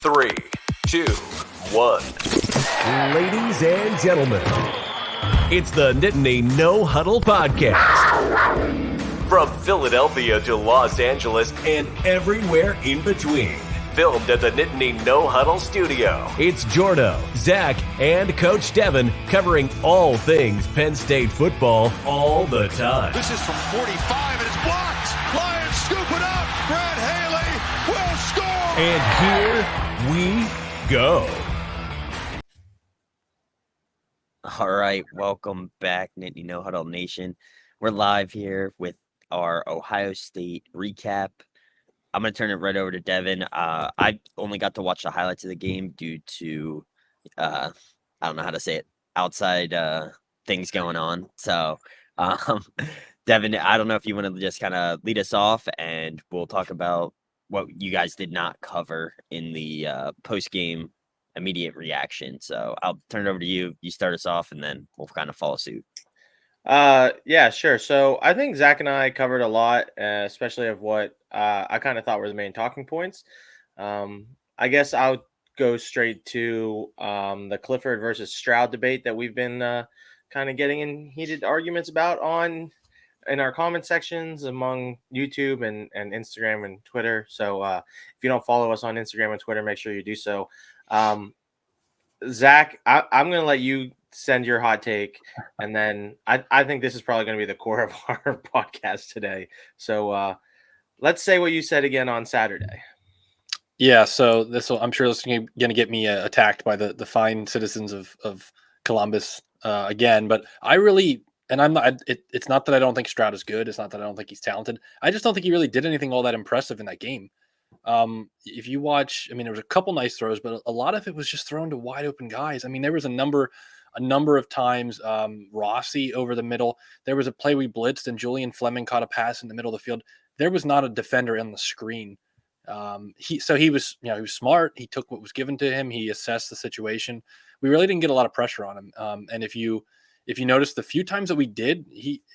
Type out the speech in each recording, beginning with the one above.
3, 2, 1. Ladies and gentlemen, it's the Nittany No Huddle Podcast. From Philadelphia to Los Angeles And everywhere in between. filmed at the Nittany No Huddle studio. It's Jordo, Zach, and Coach Devin covering all things Penn State football all the time. This is from 45 and it's blocked. Lions scoop it up. Brad Haley will score. And here we go. All right, welcome back, Nittany No Huddle Nation. We're live here with our Ohio State recap. I'm going to turn it right over to Devin. I only got to watch the highlights of the game due to, I don't know how to say it, outside things going on. So, Devin, I don't know if you want to just kind of lead us off, and we'll talk about what you guys did not cover in the post-game immediate reaction. So I'll turn it over to you. You start us off, and then we'll kind of follow suit. Yeah, sure. So I think Zach and I covered a lot, especially of what I kind of thought were the main talking points. I guess I'll go straight to the Clifford versus Stroud debate that we've been kind of getting in heated arguments about in our comment sections among YouTube and Instagram and Twitter. So if you don't follow us on Instagram and Twitter, make sure you do so. Zach, I'm going to let you send your hot take, and then I think this is probably going to be the core of our podcast today. So let's say what you said again on Saturday. Yeah, so I'm sure this is going to get me attacked by the fine citizens of Columbus again. But I really, and I'm not. It's not that I don't think Stroud is good. It's not that I don't think he's talented. I just don't think he really did anything all that impressive in that game. If you watch, I mean, there was a couple nice throws, but a lot of it was just thrown to wide open guys. I mean, there was a number of times Rossi over the middle. There was a play we blitzed and Julian Fleming caught a pass in the middle of the field. There was not a defender in the screen. He was smart. He took what was given to him. He assessed the situation. We really didn't get a lot of pressure on him. And if you notice, the few times that we did,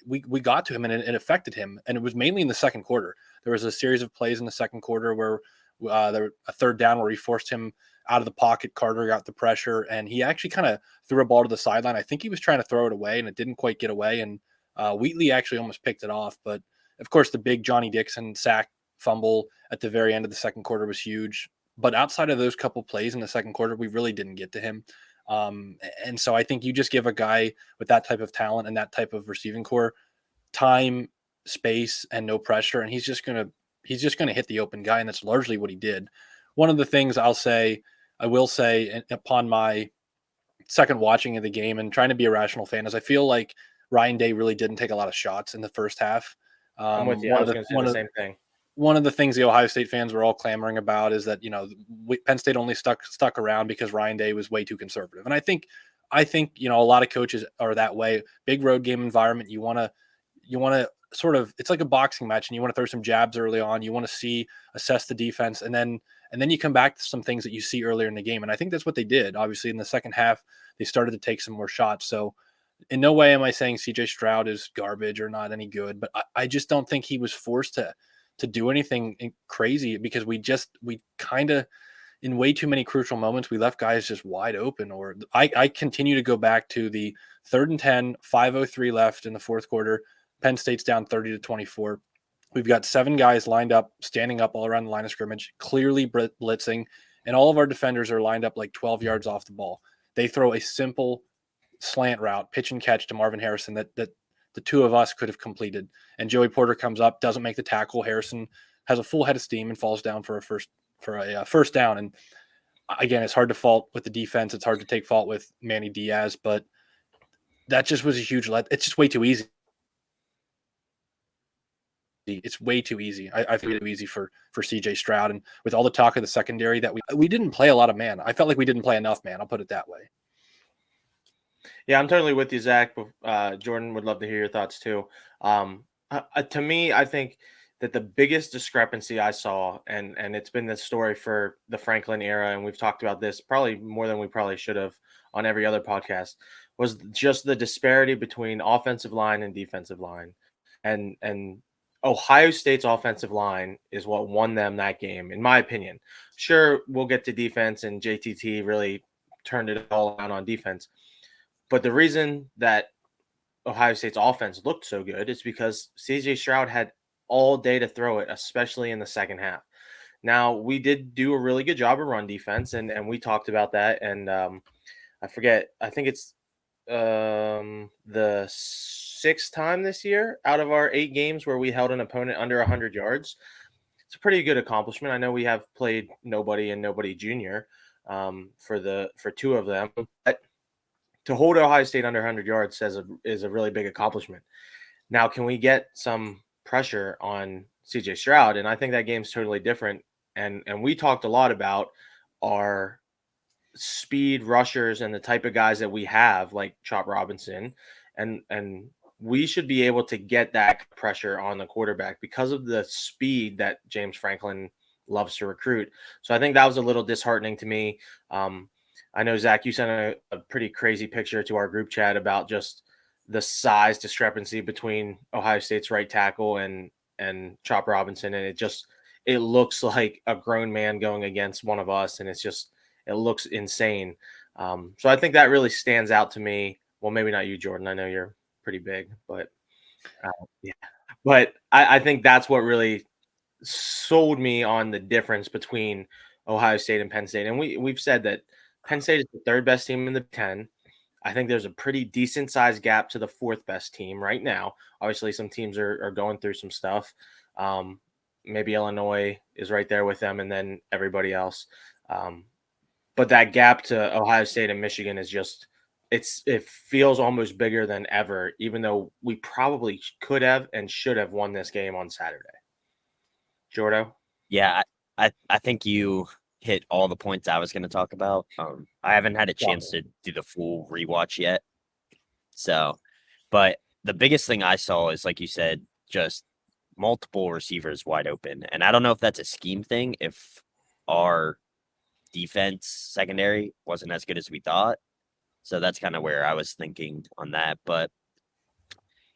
we got to him and it affected him. And it was mainly in the second quarter. There was a series of plays in the second quarter where there was a third down where he forced him out of the pocket. Carter got the pressure, and he actually kind of threw a ball to the sideline. I think he was trying to throw it away, and it didn't quite get away. And Wheatley actually almost picked it off. But, of course, the big Johnny Dixon sack fumble at the very end of the second quarter was huge. But outside of those couple plays in the second quarter, we really didn't get to him. And so I think you just give a guy with that type of talent and that type of receiving core time, space, and no pressure, and he's just gonna hit the open guy, and that's largely what he did. One of the things I will say upon my second watching of the game and trying to be a rational fan is I feel like Ryan Day really didn't take a lot of shots in the first half. I'm with you. I was going to say the same thing. One of the things the Ohio State fans were all clamoring about is that, Penn State only stuck around because Ryan Day was way too conservative. And I think, a lot of coaches are that way. Big road game environment. You want to sort of, it's like a boxing match, and you want to throw some jabs early on. You want to assess the defense, and then you come back to some things that you see earlier in the game. And I think that's what they did. Obviously, in the second half, they started to take some more shots. So in no way am I saying CJ Stroud is garbage or not any good, but I just don't think he was forced to do anything crazy, because we kind of, in way too many crucial moments, we left guys just wide open. Or I continue to go back to the 3rd and 10, 5:03 left in the fourth quarter. Penn State's down 30-24. We've got 7 guys lined up, standing up all around the line of scrimmage, clearly blitzing, and all of our defenders are lined up like 12 yards off the ball. They throw a simple slant route, pitch and catch to Marvin Harrison that the two of us could have completed. And Joey Porter comes up, doesn't make the tackle. Harrison has a full head of steam and falls down for a first down. And again, it's hard to fault with the defense. It's hard to take fault with Manny Diaz, but that just was a huge it's just way too easy. It's way too easy. I feel too easy for CJ Stroud. And with all the talk of the secondary that we didn't play a lot of man. I felt like we didn't play enough man. I'll put it that way. Yeah, I'm totally with you, Zach. Jordan would love to hear your thoughts too. To me, I think that the biggest discrepancy I saw, and it's been the story for the Franklin era, and we've talked about this probably more than we probably should have on every other podcast, was just the disparity between offensive line and defensive line. And Ohio State's offensive line is what won them that game, in my opinion. Sure, we'll get to defense, and JTT really turned it all around on defense. But the reason that Ohio State's offense looked so good is because CJ Stroud had all day to throw it, especially in the second half. Now, we did do a really good job of run defense, and we talked about that. And I forget, I think it's the sixth time this year out of our 8 games where we held an opponent under 100 yards. It's a pretty good accomplishment. I know we have played nobody and nobody junior for 2 of them, but to hold Ohio State under 100 yards is a really big accomplishment. Now, can we get some pressure on CJ Stroud? And I think that game's totally different. And we talked a lot about our speed rushers and the type of guys that we have, like Chop Robinson, and we should be able to get that pressure on the quarterback because of the speed that James Franklin loves to recruit. So I think that was a little disheartening to me. I know, Zach, you sent a pretty crazy picture to our group chat about just the size discrepancy between Ohio State's right tackle and Chop Robinson, and it looks like a grown man going against one of us, and it looks insane. So I think that really stands out to me. Well, maybe not you, Jordan. I know you're pretty big, but yeah. But I think that's what really sold me on the difference between Ohio State and Penn State. And we've said that Penn State is the 3rd best team in the 10. I think there's a pretty decent sized gap to the 4th best team right now. Obviously, some teams are going through some stuff. Maybe Illinois is right there with them, and then everybody else. But that gap to Ohio State and Michigan is just it feels almost bigger than ever, even though we probably could have and should have won this game on Saturday. Jordo? Yeah, I think you hit all the points I was going to talk about. I haven't had a chance to do the full rewatch yet. So, but the biggest thing I saw is, like you said, just multiple receivers wide open. And I don't know if that's a scheme thing, if our defense secondary wasn't as good as we thought. So that's kind of where I was thinking on that. But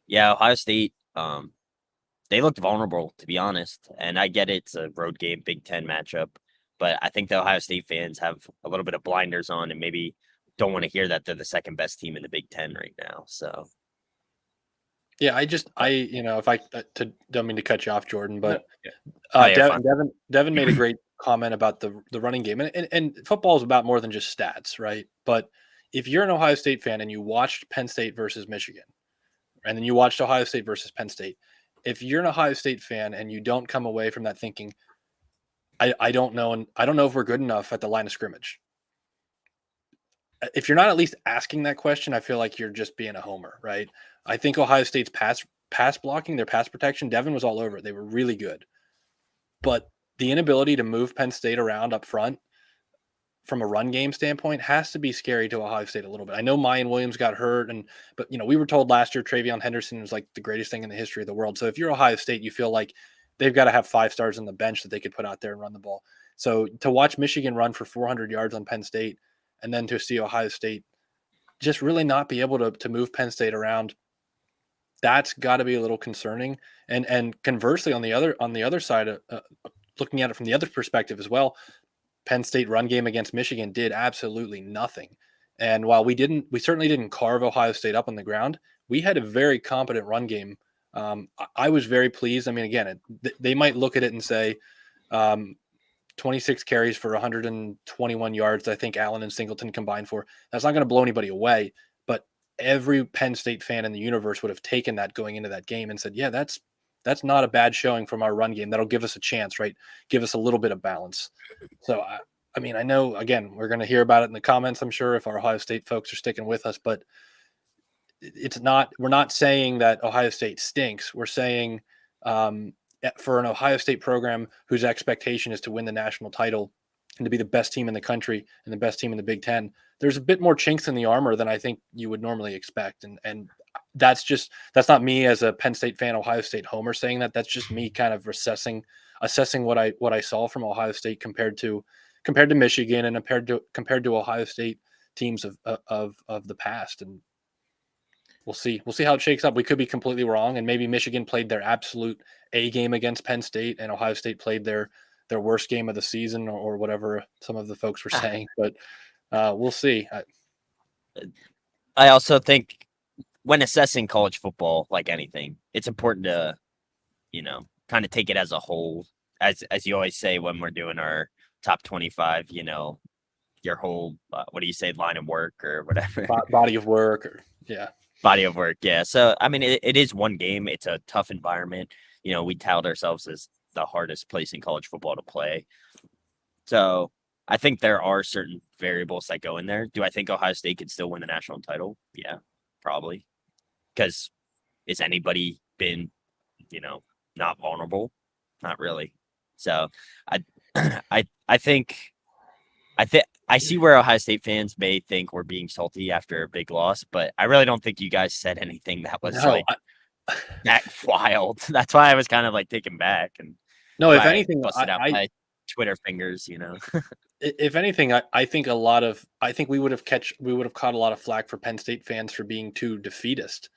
yeah, Ohio State, they looked vulnerable, to be honest. And I get it's a road game, Big Ten matchup. But I think the Ohio State fans have a little bit of blinders on and maybe don't want to hear that they're the 2nd best team in the Big Ten right now. So Yeah, if I don't mean to cut you off, Jordan, but Devin made a great comment about the running game, and football is about more than just stats, right? But if you're an Ohio State fan and you watched Penn State versus Michigan, and then you watched Ohio State versus Penn State, if you're an Ohio State fan and you don't come away from that thinking, I don't know, and I don't know if we're good enough at the line of scrimmage. If you're not at least asking that question, I feel like you're just being a homer, right? I think Ohio State's pass blocking, their pass protection, Devin was all over it. They were really good. But the inability to move Penn State around up front from a run game standpoint has to be scary to Ohio State a little bit. I know Mayan Williams got hurt, but we were told last year Travion Henderson was like the greatest thing in the history of the world. So if you're Ohio State, you feel like they've got to have 5 stars on the bench that they could put out there and run the ball. So to watch Michigan run for 400 yards on Penn State, and then to see Ohio State just really not be able to move Penn State around, that's got to be a little concerning. And conversely, on the other side, looking at it from the other perspective as well, Penn State run game against Michigan did absolutely nothing. And while we certainly didn't carve Ohio State up on the ground, we had a very competent run game. I was very pleased. I mean, again, they might look at it and say 26 carries for 121 yards. I think Allen and Singleton combined for. That's not going to blow anybody away. But every Penn State fan in the universe would have taken that going into that game and said, yeah, that's not a bad showing from our run game. That'll give us a chance, right? Give us a little bit of balance. So, I mean, I know, again, we're going to hear about it in the comments, I'm sure, if our Ohio State folks are sticking with us, but we're not saying that Ohio State stinks. We're saying for an Ohio State program whose expectation is to win the national title and to be the best team in the country and the best team in the Big Ten, there's a bit more chinks in the armor than I think you would normally expect. And that's not me as a Penn State fan, Ohio State homer saying that. That's just me kind of assessing what I saw from Ohio State compared to Michigan and compared to Ohio State teams of the past. And we'll see. We'll see how it shakes up. We could be completely wrong, and maybe Michigan played their absolute A game against Penn State, and Ohio State played their worst game of the season, or whatever some of the folks were saying. But we'll see. I also think when assessing college football, like anything, it's important to, kind of take it as a whole. As you always say when we're doing our top 25, your whole, what do you say, line of work or whatever? Body of work, or Body of work, yeah. So, I mean, it is one game. It's a tough environment. We tout ourselves as the hardest place in college football to play. So, I think there are certain variables that go in there. Do I think Ohio State could still win the national title? Yeah, probably. Because is anybody been, not vulnerable? Not really. So, I think I see where Ohio State fans may think we're being salty after a big loss, but I really don't think you guys said anything that was that wild. That's why I was kind of like taken back. And if anything, busted out my Twitter fingers, If anything, I think we would have caught a lot of flack for Penn State fans for being too defeatist,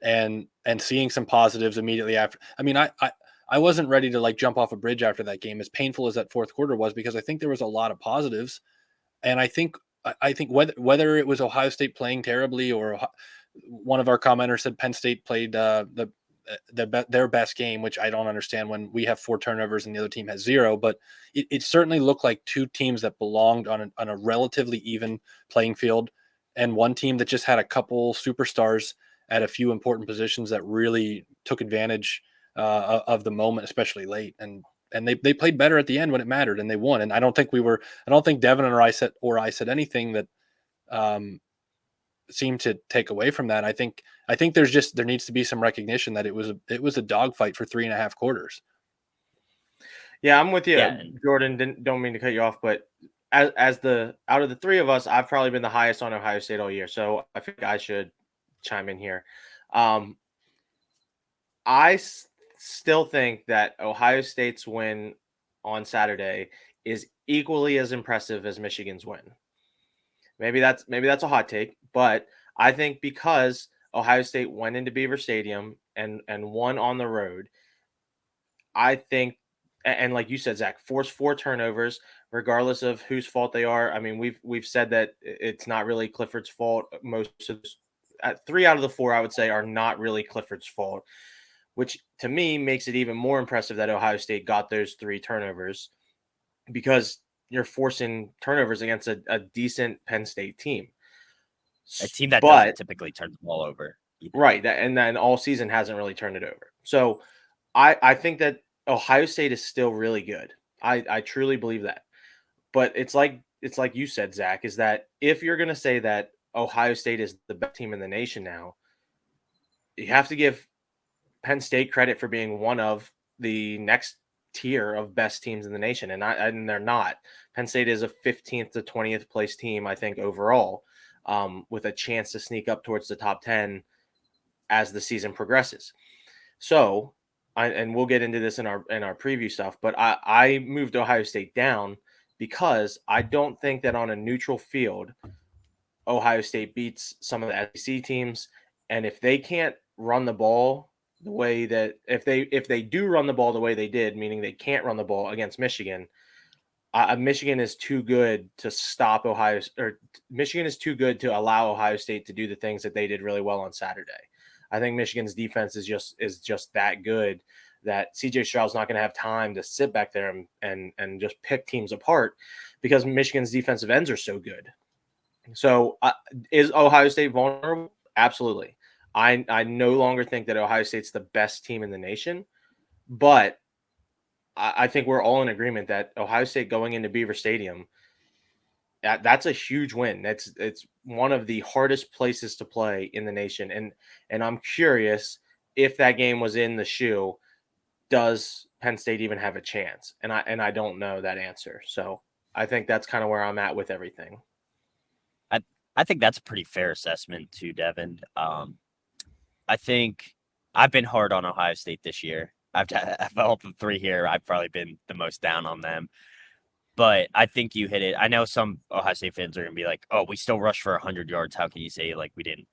and seeing some positives immediately after. I mean, I wasn't ready to like jump off a bridge after that game, as painful as that fourth quarter was, because I think there was a lot of positives. And I think whether it was Ohio State playing terribly, or one of our commenters said Penn State played their best game, which I don't understand when we have 4 turnovers and the other team has 0. But it certainly looked like 2 teams that belonged on a relatively even playing field, and one team that just had a couple superstars at a few important positions that really took advantage of the moment, especially late. And they played better at the end when it mattered, and they won. And I don't think Devin or I said anything that seemed to take away from that. I think there needs to be some recognition that it was a dogfight for 3.5 quarters. Yeah, I'm with you, Yeah. Jordan. Don't mean to cut you off, but out of the 3 of us, I've probably been the highest on Ohio State all year, so I think I should chime in here. I still think that Ohio State's win on Saturday is equally as impressive as Michigan's win. Maybe that's a hot take, but I think because Ohio State went into Beaver Stadium and won on the road, I think, and like you said, Zach, forced 4 turnovers, regardless of whose fault they are. I mean, we've said that it's not really Clifford's fault. Most of 3 out of the 4, I would say, are not really Clifford's fault, which to me makes it even more impressive that Ohio State got those 3 turnovers, because you're forcing turnovers against a decent Penn State team. A team that doesn't typically turn the ball over. Right. And then all season hasn't really turned it over. So I think that Ohio State is still really good. I truly believe that. But it's like you said, Zach, is that if you're going to say that Ohio State is the best team in the nation now, you have to give Penn State credit for being one of the next tier of best teams in the nation, and they're not. Penn State is a 15th to 20th place team, I think, overall, with a chance to sneak up towards the top 10 as the season progresses. So, and we'll get into this in our preview stuff, but I moved Ohio State down because I don't think that on a neutral field, Ohio State beats some of the SEC teams, and if they can't run the ball the way that if they do run the ball the way they did, meaning they can't run the ball against Michigan, Michigan is too good to stop Michigan is too good to allow Ohio State to do the things that they did really well on Saturday. I think Michigan's defense is just that good that CJ Stroud's not going to have time to sit back there and just pick teams apart, because Michigan's defensive ends are so good. So is Ohio State vulnerable? Absolutely. I no longer think that Ohio State's the best team in the nation, but I think we're all in agreement that Ohio State going into Beaver Stadium, that's a huge win. It's one of the hardest places to play in the nation, and I'm curious if that game was in the shoe, does Penn State even have a chance? And I don't know that answer. So I think that's kind of where I'm at with everything. I think that's a pretty fair assessment too, Devin. I think I've been hard on Ohio State this year. I've all the 3 here. I've probably been the most down on them. But I think you hit it. I know some Ohio State fans are going to be like, oh, we still rushed for 100 yards. How can you say like we didn't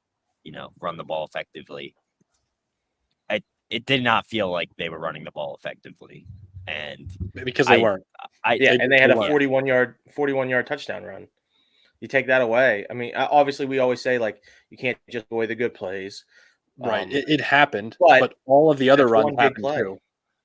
run the ball effectively. It did not feel like they were running the ball effectively, and because they weren't. And they had a 41-yard touchdown run. You take that away. I mean, obviously, we always say like you can't just go away the good plays. Right. It happened, but all of the other runs happened too.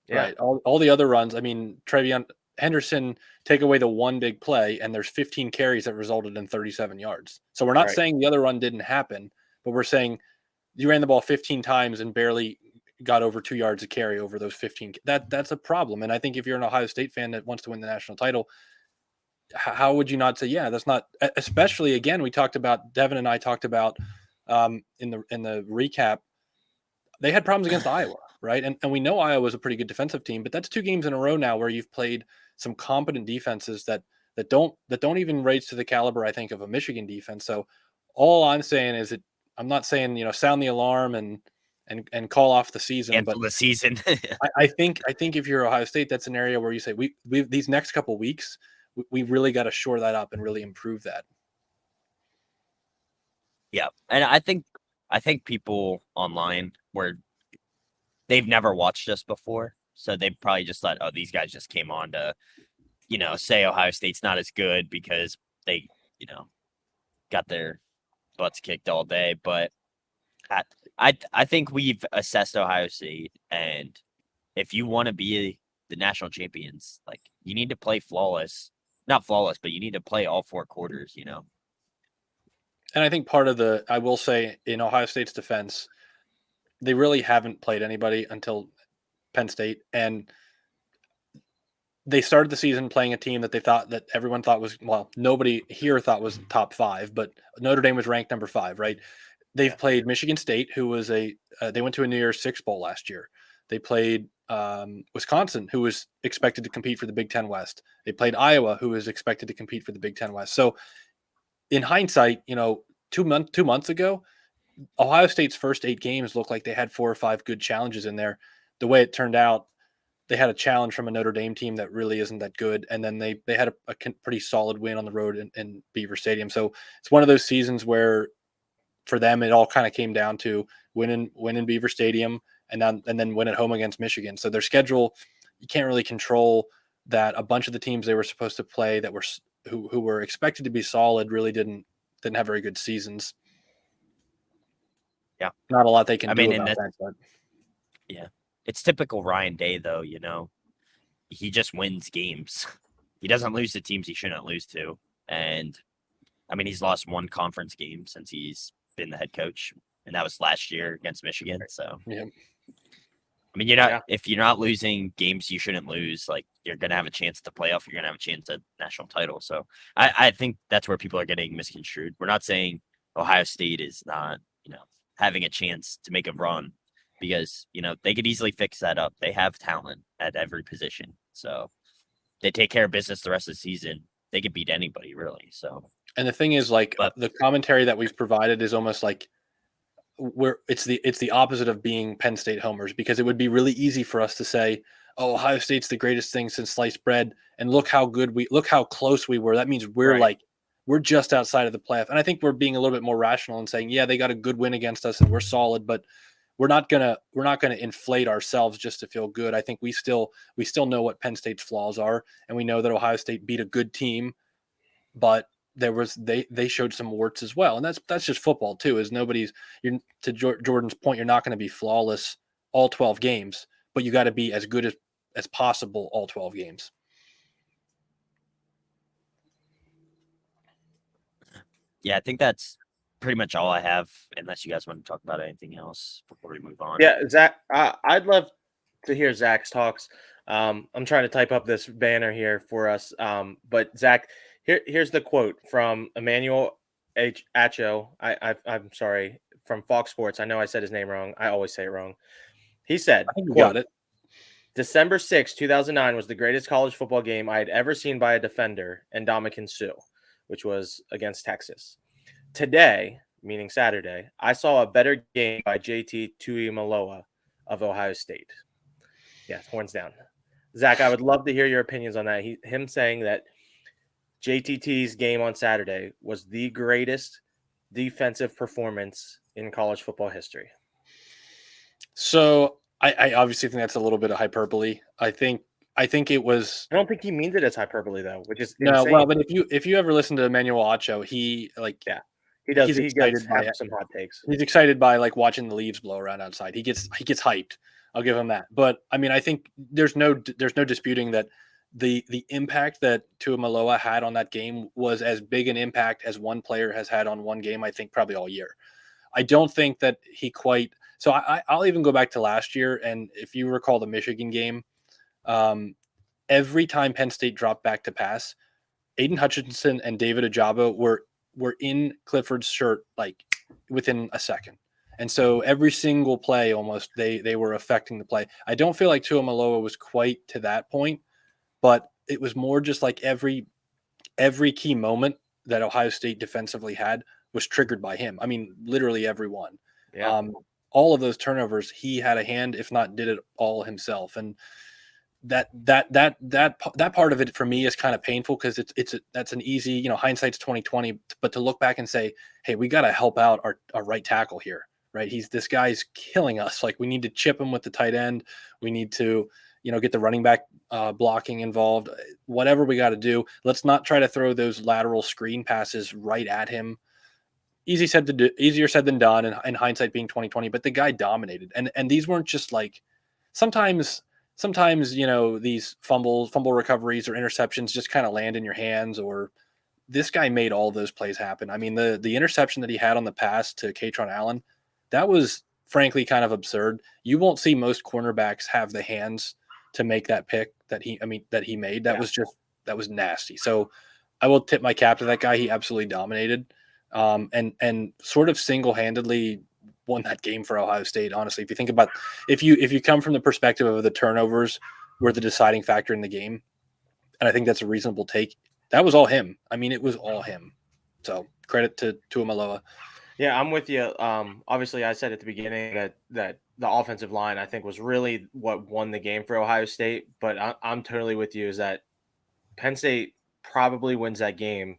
Yeah. Right. All the other runs. I mean, Travion Henderson, take away the one big play, and there's 15 carries that resulted in 37 yards. So we're not saying the other run didn't happen, but we're saying you ran the ball 15 times and barely got over 2 yards a carry over those 15. That's a problem. And I think if you're an Ohio State fan that wants to win the national title, how would you not say, yeah, that's not, especially again, Devin and I talked about in the recap, they had problems against Iowa, right? And we know Iowa is a pretty good defensive team, but that's 2 games in a row now where you've played some competent defenses that don't even raise to the caliber, I think, of a Michigan defense. So all I'm saying is I'm not saying, sound the alarm and call off the season. Cancel the season. I think if you're Ohio State, that's an area where you say we these next couple of weeks, we really got to shore that up and really improve that. Yeah, and I think people online they've never watched us before, so they probably just thought, oh, these guys just came on to, say Ohio State's not as good because they, got their butts kicked all day. But I think we've assessed Ohio State, and if you want to be the national champions, like you need to play not flawless, but you need to play all 4 quarters, And I think I will say in Ohio State's defense, they really haven't played anybody until Penn State, and they started the season playing a team that everyone thought was, well, nobody here thought was top 5, but Notre Dame was ranked number 5, right? They've played Michigan State, who was they went to a New Year's Six Bowl last year. They played Wisconsin, who was expected to compete for the Big Ten West. They played Iowa, who was expected to compete for the Big Ten West. So in hindsight, 2 months ago, Ohio State's first 8 games looked like they had 4 or 5 good challenges in there. The way it turned out, they had a challenge from a Notre Dame team that really isn't that good. And then they had a pretty solid win on the road in Beaver Stadium. So it's one of those seasons where for them, it all kind of came down to win in Beaver Stadium and then win at home against Michigan. So their schedule, you can't really control that. A bunch of the teams they were supposed to play that who were expected to be solid really didn't have very good seasons. Yeah. Not a lot they can do about that. But. Yeah. It's typical Ryan Day, though, He just wins games. He doesn't lose to teams he shouldn't lose to. And, I mean, he's lost 1 conference game since he's been the head coach, and that was last year against Michigan. So, yeah. I mean, if you're not losing games you shouldn't lose, like, you're going to have a chance to playoff. You're going to have a chance at national title. So I think that's where people are getting misconstrued. We're not saying Ohio State is not, having a chance to make a run because, they could easily fix that up. They have talent at every position. So they take care of business the rest of the season. They could beat anybody, really. So, and the thing is, the commentary that we've provided is almost like it's the opposite of being Penn State homers, because it would be really easy for us to say, oh, Ohio State's the greatest thing since sliced bread, and look how close we were. That means we're just outside of the playoff. And I think we're being a little bit more rational and saying, yeah, they got a good win against us and we're solid, but we're not gonna inflate ourselves just to feel good. I think we still know what Penn State's flaws are, and we know that Ohio State beat a good team, but they showed some warts as well, and that's just football too. To Jordan's point, you're not going to be flawless all 12 games, but you got to be as good as possible all 12 games. Yeah, I think that's pretty much all I have, unless you guys want to talk about anything else before we move on. Yeah, Zach, I'd love to hear Zach's talks. I'm trying to type up this banner here for us. But Zach, here's the quote from Emmanuel Acho. I'm sorry, from Fox Sports. I know I said his name wrong. I always say it wrong. He said, I think you got it. December 6, 2009 was the greatest college football game I had ever seen by a defender, Ndamukong Suh, which was against Texas. Today, meaning Saturday, I saw a better game by JT Tuimoloau of Ohio State. Yeah, horns down. Zach, I would love to hear your opinions on that. Him saying that JTT's game on Saturday was the greatest defensive performance in college football history? So I obviously think that's a little bit of hyperbole. I think it was I don't think he means it as hyperbole though, which is no. insane. Well, but if you ever listen to Emmanuel Acho, he Yeah, he does. he's He gets excited by it. some hot takes. He's excited by like watching the leaves blow around outside. He gets hyped. I'll give him that. But I mean, I think there's no disputing that the impact that Tuamaloa had on that game was as big an impact as one player has had on one game. I think probably all year. I don't think that he quite. So I'll even go back to last year, and if you recall the Michigan game, every time Penn State dropped back to pass, Aiden Hutchinson and David Ajabo were in Clifford's shirt like within a second. And so every single play almost they were affecting the play. I don't feel like Tuamaloa was quite to that point, but it was more just like every key moment that Ohio State defensively had was triggered by him. I mean, literally every one. Yeah. All of those turnovers, he had a hand, if not did it all himself. And that part of it for me is kind of painful because that's an easy, hindsight's 2020, but to look back and say, hey, we got to help out our right tackle here, right? This guy's killing us. Like we need to chip him with the tight end. We need to, get the running back blocking involved, whatever we got to do. Let's not try to throw those lateral screen passes right at him. Easier said than done, and hindsight being 2020, but the guy dominated. And these weren't just like sometimes, these fumble recoveries or interceptions just kind of land in your hands, or this guy made all those plays happen. I mean, the interception that he had on the pass to Katron Allen, that was frankly kind of absurd. You won't see most cornerbacks have the hands to make that pick that he made. That was nasty. So I will tip my cap to that guy. He absolutely dominated. And sort of single-handedly won that game for Ohio State. Honestly, if you think about, if you come from the perspective of the turnovers were the deciding factor in the game, and I think that's a reasonable take. That was all him. I mean, it was all him. So credit to Tuamaloa. Yeah, I'm with you. Obviously, I said at the beginning that the offensive line I think was really what won the game for Ohio State. But I'm totally with you. Is that Penn State probably wins that game.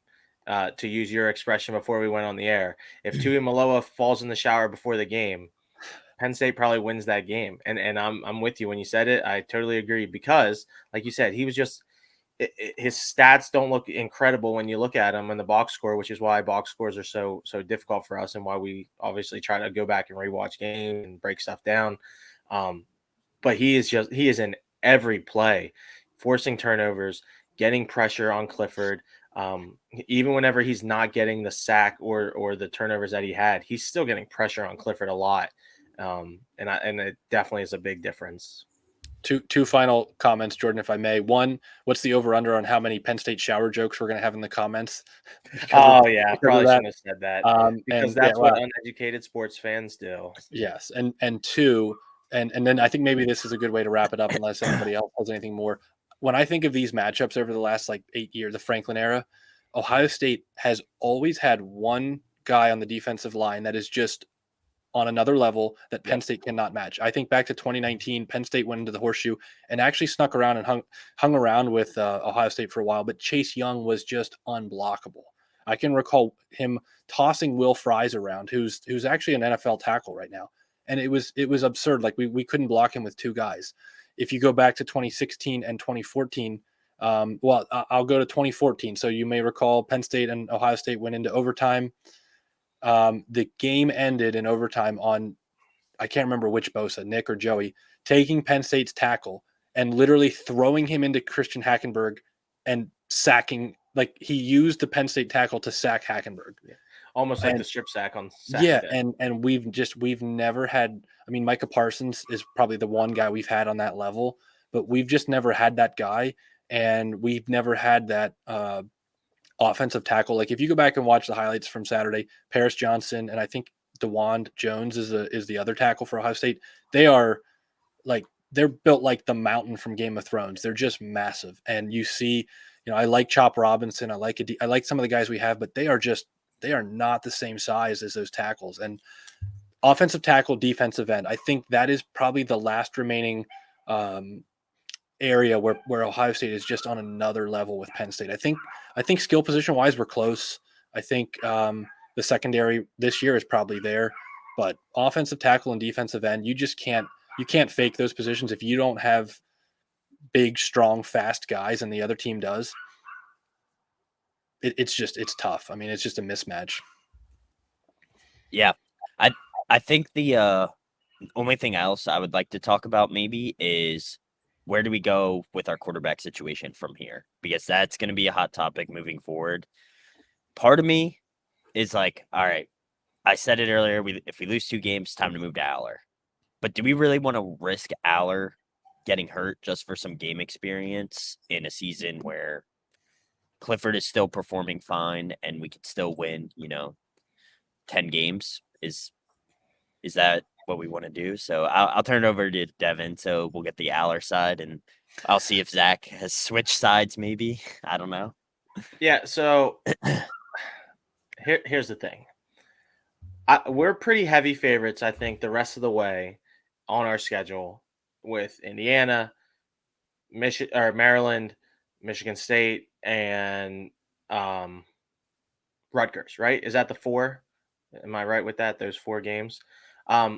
To use your expression before we went on the air, if Tuamaloa falls in the shower before the game, Penn State probably wins that game. And I'm with you when you said it. I totally agree because, like you said, he was just his stats don't look incredible when you look at him in the box score, which is why box scores are so difficult for us and why we obviously try to go back and rewatch games and break stuff down. But he is in every play, forcing turnovers, getting pressure on Clifford. Even whenever he's not getting the sack or the turnovers that he had, he's still getting pressure on Clifford a lot. And it definitely is a big difference. Two final comments, Jordan, if I may. One, what's the over-under on how many Penn State shower jokes we're going to have in the comments? Probably shouldn't have said that because that's what uneducated sports fans do. Yes, and two, and then I think maybe this is a good way to wrap it up unless anybody else has anything more. When I think of these matchups over the last 8 years, the Franklin era, Ohio State has always had one guy on the defensive line that is just on another level that Penn State cannot match. I think back to 2019, Penn State went into the horseshoe and actually snuck around and hung around with Ohio State for a while, but Chase Young was just unblockable. I can recall him tossing Will Fries around, who's actually an NFL tackle right now. And it was absurd. Like we couldn't block him with two guys. If you go back to 2016 and 2014, I'll go to 2014. So you may recall Penn State and Ohio State went into overtime. The game ended in overtime on, I can't remember which Bosa, Nick or Joey, taking Penn State's tackle and literally throwing him into Christian Hackenberg and sacking. Like he used the Penn State tackle to sack Hackenberg. Yeah. Almost like the strip sack on Saturday. Yeah, and we've never had. I mean, Micah Parsons is probably the one guy we've had on that level, but we've just never had that guy, and we've never had that offensive tackle. Like if you go back and watch the highlights from Saturday, Paris Johnson and I think DeWand Jones is the other tackle for Ohio State. They're built like the mountain from Game of Thrones. They're just massive, and you see, I like Chop Robinson. I like some of the guys we have, but they are not the same size as those tackles. And offensive tackle, defensive end, I think that is probably the last remaining area where Ohio State is just on another level with Penn State. I think skill position wise, we're close. I think the The secondary this year is probably there, but offensive tackle and defensive end, you can't fake those positions if you don't have big, strong, fast guys and the other team does. It's tough. I mean, it's just a mismatch. Yeah. I think the only thing else I would like to talk about maybe is where do we go with our quarterback situation from here? Because that's going to be a hot topic moving forward. Part of me is like, all right, I said it earlier. If we lose 2 games, time to move to Allar. But do we really want to risk Allar getting hurt just for some game experience in a season where Clifford is still performing fine and we could still win, 10 games? Is that what we want to do? So I'll turn it over to Devin. So we'll get the Allar side, and I'll see if Zach has switched sides. Maybe, I don't know. Yeah. So here's the thing. We're pretty heavy favorites, I think, the rest of the way on our schedule with Indiana, Maryland, Michigan State, and Rutgers. Right? Is that the 4? Am I right with that? Those 4 games.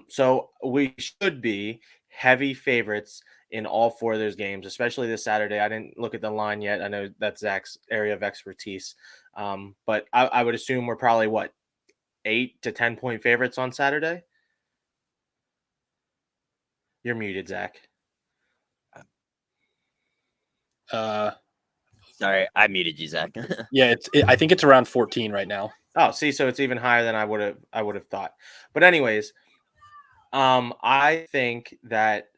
So we should be heavy favorites in all 4 of those games, especially this Saturday. I didn't look at the line yet. I know that's Zach's area of expertise. But I would assume we're probably 8 to 10 point favorites on Saturday. You're muted, Zach. Sorry, I muted you, Zach. Yeah, I think it's around 14 right now. Oh, see, so it's even higher than I would have thought. But anyways, I think that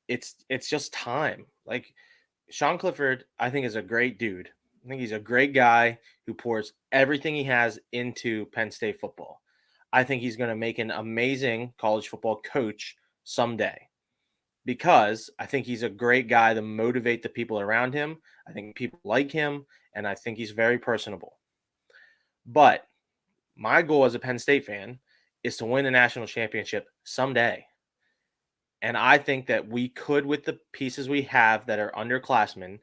it's just time. Like Sean Clifford, I think is a great dude. I think he's a great guy who pours everything he has into Penn State football. I think he's going to make an amazing college football coach someday because I think he's a great guy to motivate the people around him. I think people like him, and I think he's very personable. But my goal as a Penn State fan is to win a national championship someday. And I think that we could, with the pieces we have that are underclassmen,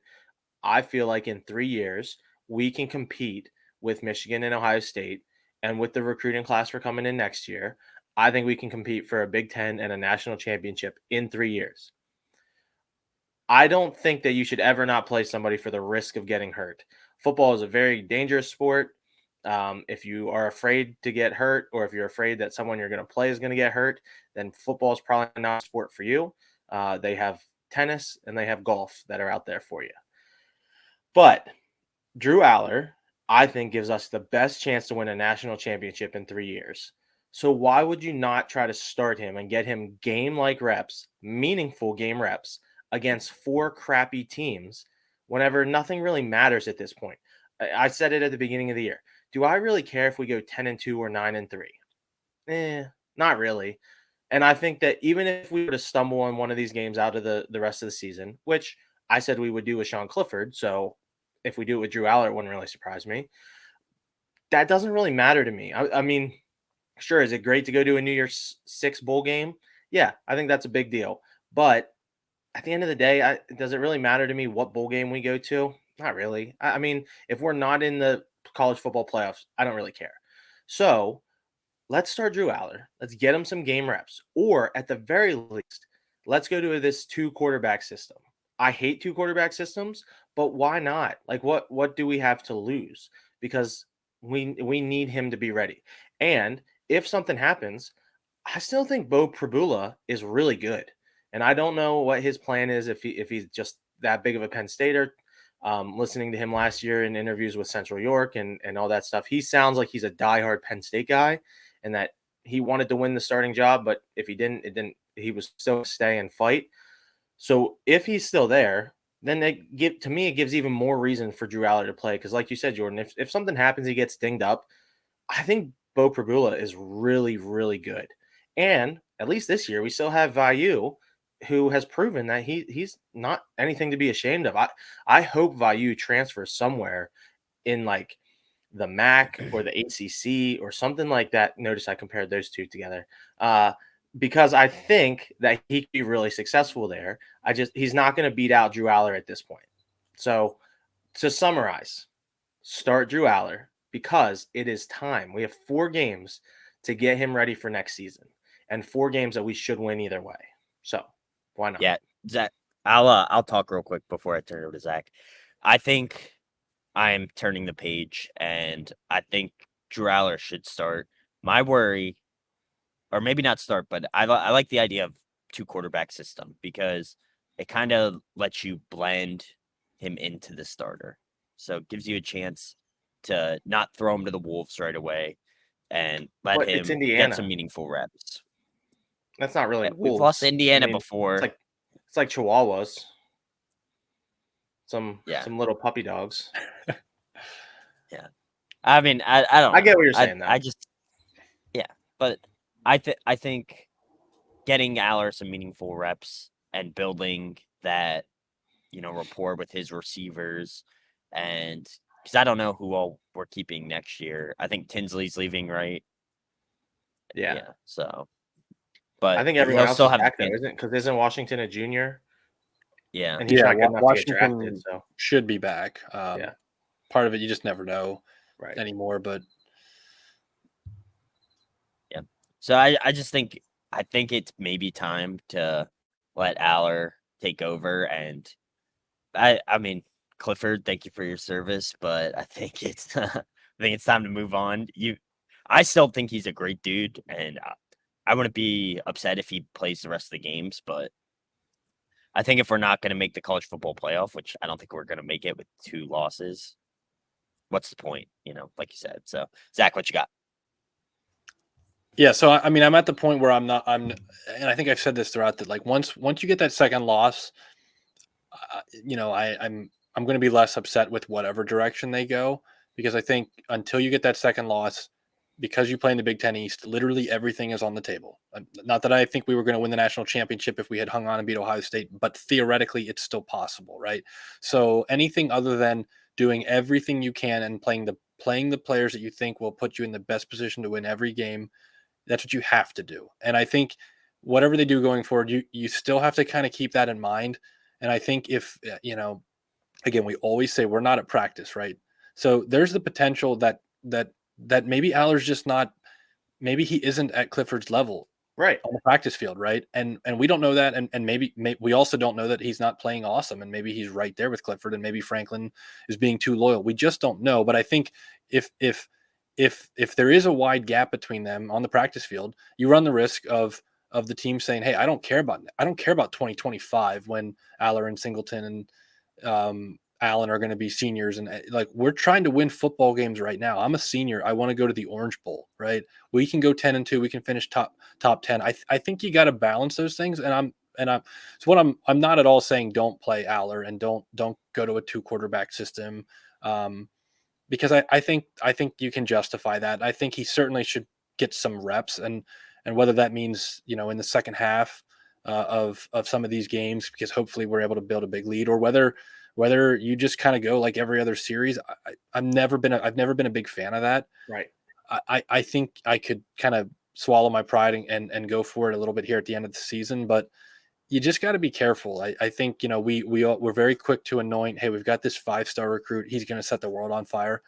I feel like in 3 years, we can compete with Michigan and Ohio State. And with the recruiting class we're coming in next year, I think we can compete for a Big Ten and a national championship in 3 years. I don't think that you should ever not play somebody for the risk of getting hurt. Football is a very dangerous sport. If you are afraid to get hurt, or if you're afraid that someone you're going to play is going to get hurt, then football is probably not a sport for you. They have tennis and they have golf that are out there for you. But Drew Allar, I think, gives us the best chance to win a national championship in 3 years. So why would you not try to start him and get him game-like reps, meaningful game reps against 4 crappy teams whenever nothing really matters at this point? I said it at the beginning of the year. Do I really care if we go 10-2 or 9-3? Not really. And I think that even if we were to stumble on one of these games out of the rest of the season, which I said we would do with Sean Clifford, so if we do it with Drew Allar, it wouldn't really surprise me. That doesn't really matter to me. I mean, sure, is it great to go to a New Year's Six bowl game? Yeah, I think that's a big deal. But at the end of the day, does it really matter to me what bowl game we go to? Not really. I mean, if we're not in the college football playoffs, I don't really care. So let's start Drew Allar. Let's get him some game reps. Or at the very least, let's go to this 2 quarterback system. I hate 2 quarterback systems, but why not? Like, what do we have to lose? Because we need him to be ready. And if something happens, I still think Bo Prabula is really good. And I don't know what his plan is if he's just that big of a Penn Stater. Listening to him last year in interviews with Central York and all that stuff, he sounds like he's a diehard Penn State guy and that he wanted to win the starting job, but if he didn't, he was still stay and fight. So if he's still there, then it gives even more reason for Drew Allar to play. Because like you said, Jordan, if something happens, he gets dinged up, I think Bo Prabula is really, really good. And at least this year, we still have Vayu, who has proven that he's not anything to be ashamed of. I hope Vayu transfers somewhere in like the MAC or the ACC or something like that. Notice I compared those 2 together because I think that he could be really successful there. He's not going to beat out Drew Allar at this point. So to summarize, start Drew Allar, because it is time. We have 4 games to get him ready for next season, and 4 games that we should win either way. So why not? Yeah, Zach, I'll talk real quick before I turn it over to Zach. I think I'm turning the page, and I think Drew Allar should start. My worry, or maybe not start, but I like the idea of 2 quarterback system because it kind of lets you blend him into the starter. So it gives you a chance to not throw him to the wolves right away and let But him it's get Indiana. some meaningful reps. That's not really We've wolves. lost Indiana It's before. it's like Chihuahuas. Some Yeah. little puppy dogs. Yeah. I mean, I don't know. I get what you're saying, though. I just but I think getting Aller some meaningful reps and building that, rapport with his receivers, and because I don't know who all we're keeping next year. I think Tinsley's leaving, right? Yeah. So, but I think everyone he'll else still is have back the though, isn't Washington a junior? Yeah. And he's not good enough to get drafted. Washington So should be back. Yeah. Part of it you just never know right. anymore, but Yeah. So I just think it's maybe time to let Aller take over, and I mean, Clifford, thank you for your service, but I think it's time to move on. I still think he's a great dude, and I wouldn't be upset if he plays the rest of the games, but I think if we're not going to make the college football playoff, which I don't think we're going to make it with 2 losses, what's the point? Like you said. So, Zach, what you got? yeah, so I mean, I'm at the point where and I think I've said this throughout that, like, once you get that second loss, I'm going to be less upset with whatever direction they go, because I think until you get that second loss, because you play in the Big Ten East, literally everything is on the table. Not that I think we were going to win the national championship if we had hung on and beat Ohio State, but theoretically it's still possible, right? So anything other than doing everything you can and playing the players that you think will put you in the best position to win every game, that's what you have to do. And I think whatever they do going forward, you still have to kind of keep that in mind. And I think if, again, we always say we're not at practice, right? So there's the potential that maybe Aller's just not, maybe he isn't at Clifford's level Right. on the practice field, right? And we don't know that, and maybe we also don't know that he's not playing awesome, and maybe he's right there with Clifford, and maybe Franklin is being too loyal. We just don't know. But I think if there is a wide gap between them on the practice field, you run the risk of the team saying, "Hey, I don't care about 2025 when Aller and Singleton and Allen are going to be seniors, and like, we're trying to win football games right now. I'm a senior. I want to go to the Orange Bowl, right? We can go 10-2. We can finish top 10. I think you got to balance those things. And I'm not at all saying don't play Aller and don't go to a 2 quarterback system, because I think you can justify that. I think he certainly should get some reps, and whether that means in the second half of some of these games, because hopefully we're able to build a big lead, or whether you just kind of go like every other series. I've never been a big fan of that. Right. I think I could kind of swallow my pride and go for it a little bit here at the end of the season, but you just got to be careful. I think, we're very quick to anoint, hey, we've got this 5-star recruit, he's going to set the world on fire.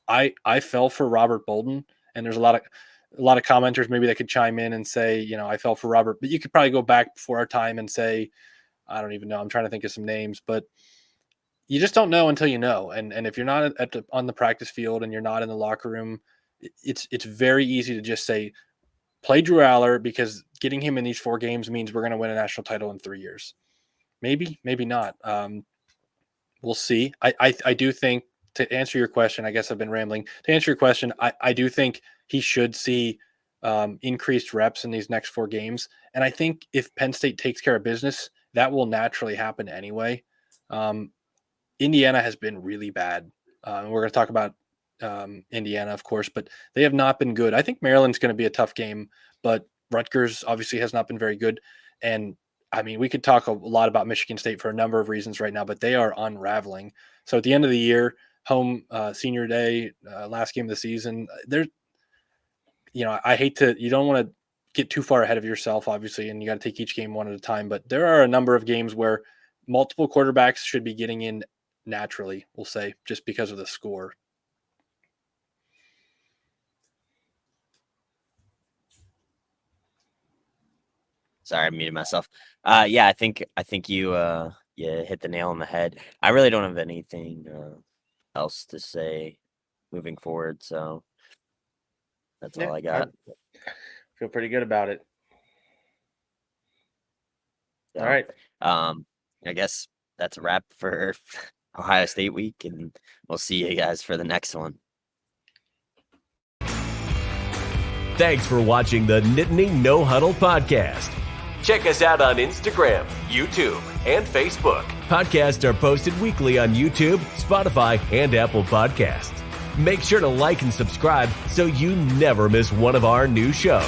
I fell for Robert Bolden, and there's a lot of commenters maybe that could chime in and say, I fell for Robert, but you could probably go back before our time and say, I don't even know. I'm trying to think of some names, but you just don't know until you know. And if you're not on the practice field and you're not in the locker room, it's very easy to just say, play Drew Allar, because getting him in these 4 games means we're going to win a national title in 3 years. Maybe not. We'll see. I do think, to answer your question, I guess I've been rambling. To answer your question, I do think he should see increased reps in these next 4 games. And I think if Penn State takes care of business, that will naturally happen anyway. Indiana has been really bad. We're going to talk about Indiana, of course, but they have not been good. I think Maryland's going to be a tough game, but Rutgers obviously has not been very good. And I mean, we could talk a lot about Michigan State for a number of reasons right now, but they are unraveling. So at the end of the year, home senior day, last game of the season, I hate to, you don't want to get too far ahead of yourself, obviously, and you got to take each game one at a time, but there are a number of games where multiple quarterbacks should be getting in naturally, we'll say, just because of the score. Sorry, I muted myself. Yeah, I think you hit the nail on the head. I really don't have anything else to say moving forward, so that's all I got. Feel pretty good about it. So, All right. I guess that's a wrap for Ohio State week, and we'll see you guys for the next one. Thanks for watching the Nittany No Huddle podcast. Check us out on Instagram, YouTube, and Facebook. Podcasts are posted weekly on YouTube, Spotify, and Apple Podcasts. Make sure to like and subscribe so you never miss one of our new shows.